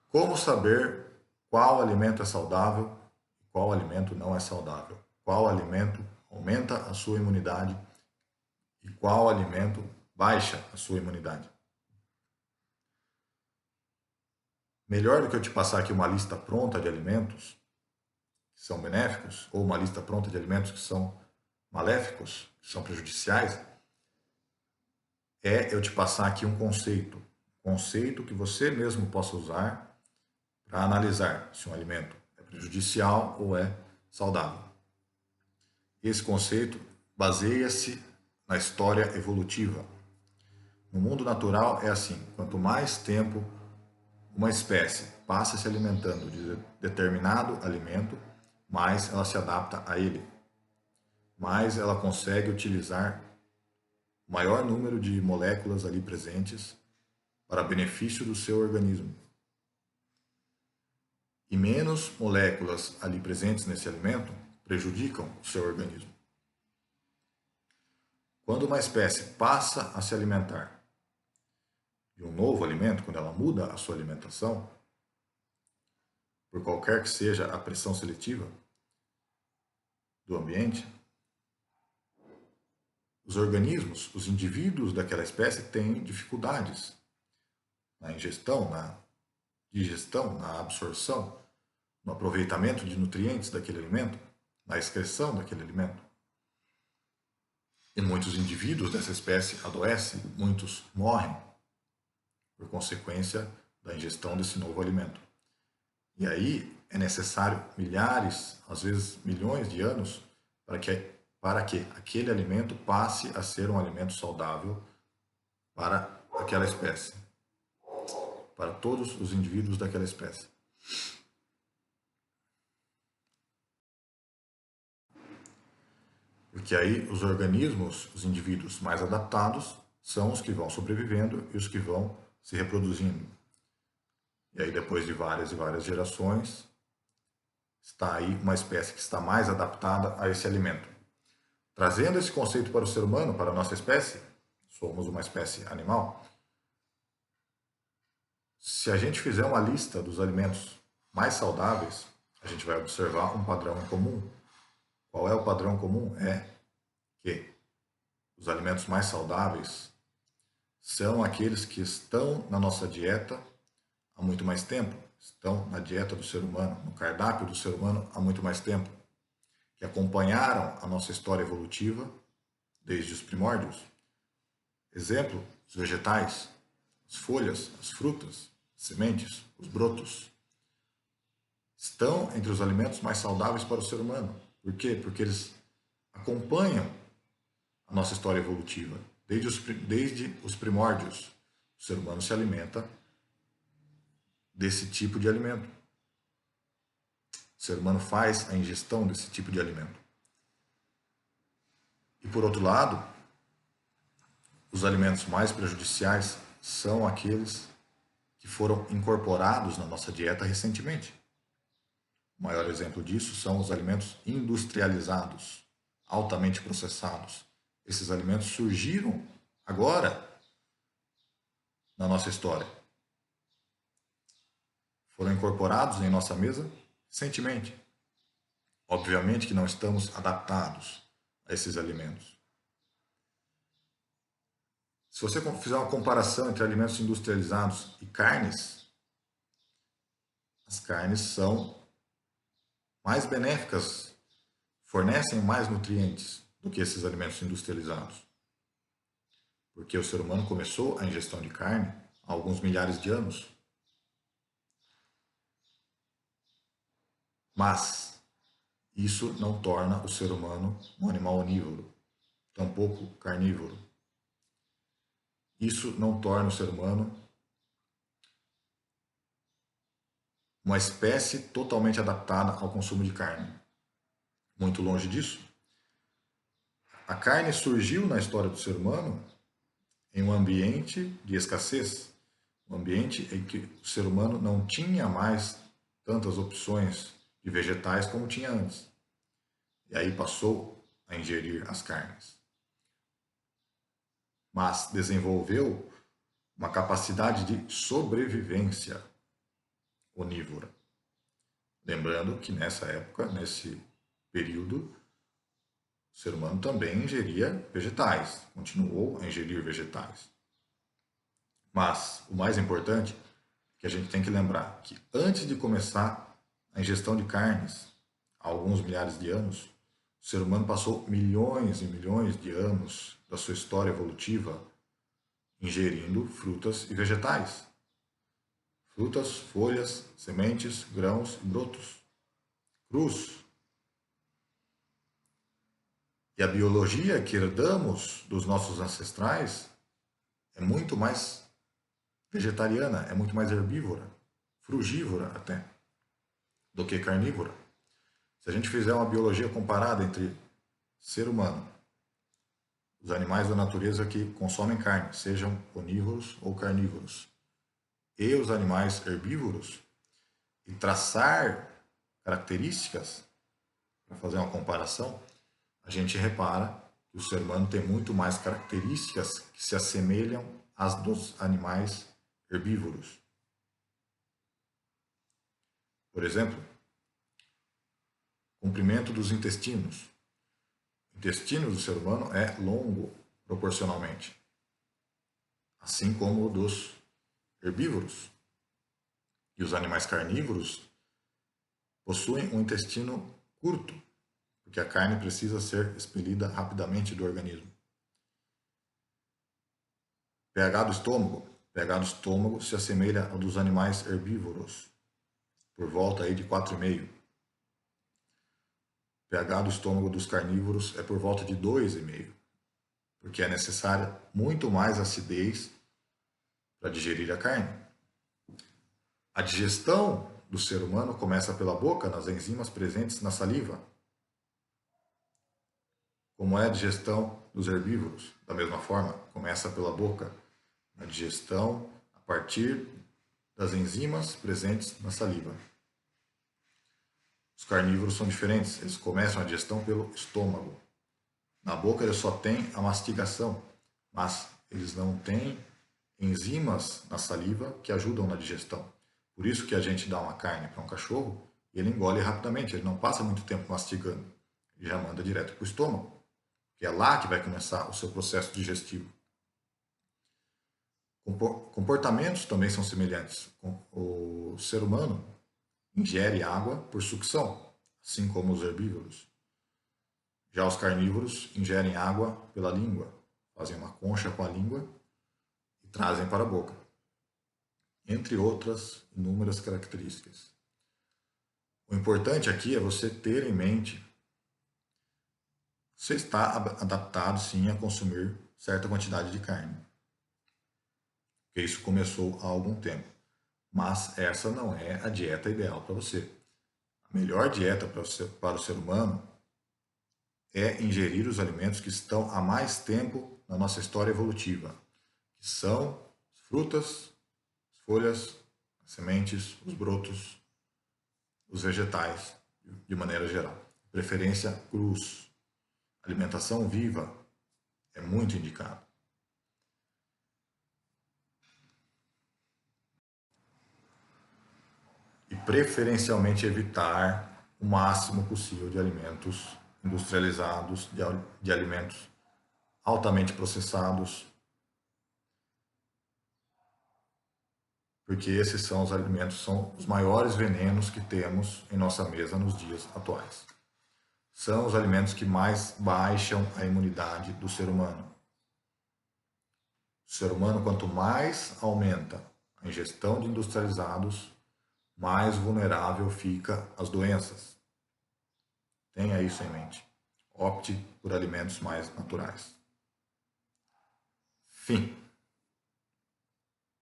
Como saber qual alimento é saudável e qual alimento não é saudável? Qual alimento aumenta a sua imunidade e qual alimento baixa a sua imunidade? Melhor do que eu te passar aqui uma lista pronta de alimentos que são benéficos ou uma lista pronta de alimentos que são maléficos, que são prejudiciais, é eu te passar aqui um conceito que você mesmo possa usar para analisar se um alimento é prejudicial ou é saudável. Esse conceito baseia-se na história evolutiva. No mundo natural é assim: quanto mais tempo uma espécie passa se alimentando de determinado alimento, mais ela se adapta a ele, mais ela consegue utilizar o maior número de moléculas ali presentes para benefício do seu organismo. E menos moléculas ali presentes nesse alimento prejudicam o seu organismo. Quando uma espécie passa a se alimentar de um novo alimento, quando ela muda a sua alimentação, por qualquer que seja a pressão seletiva do ambiente, os organismos, os indivíduos daquela espécie têm dificuldades na ingestão, na digestão, na absorção, no aproveitamento de nutrientes daquele alimento, na excreção daquele alimento. E muitos indivíduos dessa espécie adoecem, muitos morrem por consequência da ingestão desse novo alimento. E aí é necessário milhares, às vezes milhões de anos para que aquele alimento passe a ser um alimento saudável para aquela espécie, para todos os indivíduos daquela espécie. Porque aí os organismos, os indivíduos mais adaptados, são os que vão sobrevivendo e os que vão se reproduzindo. E aí depois de várias e várias gerações, está aí uma espécie que está mais adaptada a esse alimento. Trazendo esse conceito para o ser humano, para a nossa espécie, somos uma espécie animal. Se a gente fizer uma lista dos alimentos mais saudáveis, a gente vai observar um padrão em comum. Qual é o padrão comum? É que os alimentos mais saudáveis são aqueles que estão na nossa dieta há muito mais tempo, estão na dieta do ser humano, no cardápio do ser humano há muito mais tempo, que acompanharam a nossa história evolutiva desde os primórdios. Exemplo, os vegetais, as folhas, as frutas, as sementes, os brotos, estão entre os alimentos mais saudáveis para o ser humano. Por quê? Porque eles acompanham a nossa história evolutiva. Desde os primórdios, o ser humano se alimenta desse tipo de alimento. O ser humano faz a ingestão desse tipo de alimento. E por outro lado, os alimentos mais prejudiciais são aqueles que foram incorporados na nossa dieta recentemente. O maior exemplo disso são os alimentos industrializados, altamente processados. Esses alimentos surgiram agora na nossa história. Foram incorporados em nossa mesa recentemente. Obviamente que não estamos adaptados a esses alimentos. Se você fizer uma comparação entre alimentos industrializados e carnes, as carnes são mais benéficas, fornecem mais nutrientes do que esses alimentos industrializados. Porque o ser humano começou a ingestão de carne há alguns milhares de anos. Mas isso não torna o ser humano um animal onívoro, tampouco carnívoro. Isso não torna o ser humano uma espécie totalmente adaptada ao consumo de carne. Muito longe disso. A carne surgiu na história do ser humano em um ambiente de escassez, um ambiente em que o ser humano não tinha mais tantas opções de vegetais como tinha antes. E aí passou a ingerir as carnes. Mas desenvolveu uma capacidade de sobrevivência. onívora. Lembrando que nessa época, nesse período, o ser humano também ingeria vegetais, continuou a ingerir vegetais. Mas o mais importante é que a gente tem que lembrar que antes de começar a ingestão de carnes, há alguns milhares de anos, o ser humano passou milhões e milhões de anos da sua história evolutiva ingerindo frutas e vegetais. Frutas, folhas, sementes, grãos e brotos. Crus. E a biologia que herdamos dos nossos ancestrais é muito mais vegetariana, é muito mais herbívora, frugívora até, do que carnívora. Se a gente fizer uma biologia comparada entre ser humano, os animais da natureza que consomem carne, sejam onívoros ou carnívoros, e os animais herbívoros, e traçar características, para fazer uma comparação, a gente repara que o ser humano tem muito mais características que se assemelham às dos animais herbívoros. Por exemplo, comprimento dos intestinos. O intestino do ser humano é longo proporcionalmente, assim como o dos herbívoros. E os animais carnívoros possuem um intestino curto, porque a carne precisa ser expelida rapidamente do organismo. pH do estômago. pH do estômago se assemelha ao dos animais herbívoros, por volta aí de 4,5. pH do estômago dos carnívoros é por volta de 2,5, porque é necessária muito mais acidez para digerir a carne. A digestão do ser humano começa pela boca, nas enzimas presentes na saliva. Como é a digestão dos herbívoros? Da mesma forma, começa pela boca, a digestão a partir das enzimas presentes na saliva. Os carnívoros são diferentes, eles começam a digestão pelo estômago. Na boca eles só têm a mastigação, mas eles não têm enzimas na saliva que ajudam na digestão. Por isso que a gente dá uma carne para um cachorro e ele engole rapidamente, ele não passa muito tempo mastigando, ele já manda direto para o estômago, que é lá que vai começar o seu processo digestivo. Comportamentos também são semelhantes. O ser humano ingere água por sucção, assim como os herbívoros. Já os carnívoros ingerem água pela língua, fazem uma concha com a língua e trazem para a boca, entre outras inúmeras características. O importante aqui é você ter em mente que você está adaptado sim a consumir certa quantidade de carne, porque isso começou há algum tempo, mas essa não é a dieta ideal para você. A melhor dieta para o ser humano é ingerir os alimentos que estão há mais tempo na nossa história evolutiva, que são as frutas, as folhas, as sementes, os brotos, os vegetais, de maneira geral. Preferência crus. Alimentação viva é muito indicado. E preferencialmente evitar o máximo possível de alimentos industrializados, de alimentos altamente processados, porque esses são os alimentos, são os maiores venenos que temos em nossa mesa nos dias atuais. São os alimentos que mais baixam a imunidade do ser humano. O ser humano, quanto mais aumenta a ingestão de industrializados, mais vulnerável fica às doenças. Tenha isso em mente. Opte por alimentos mais naturais. Fim.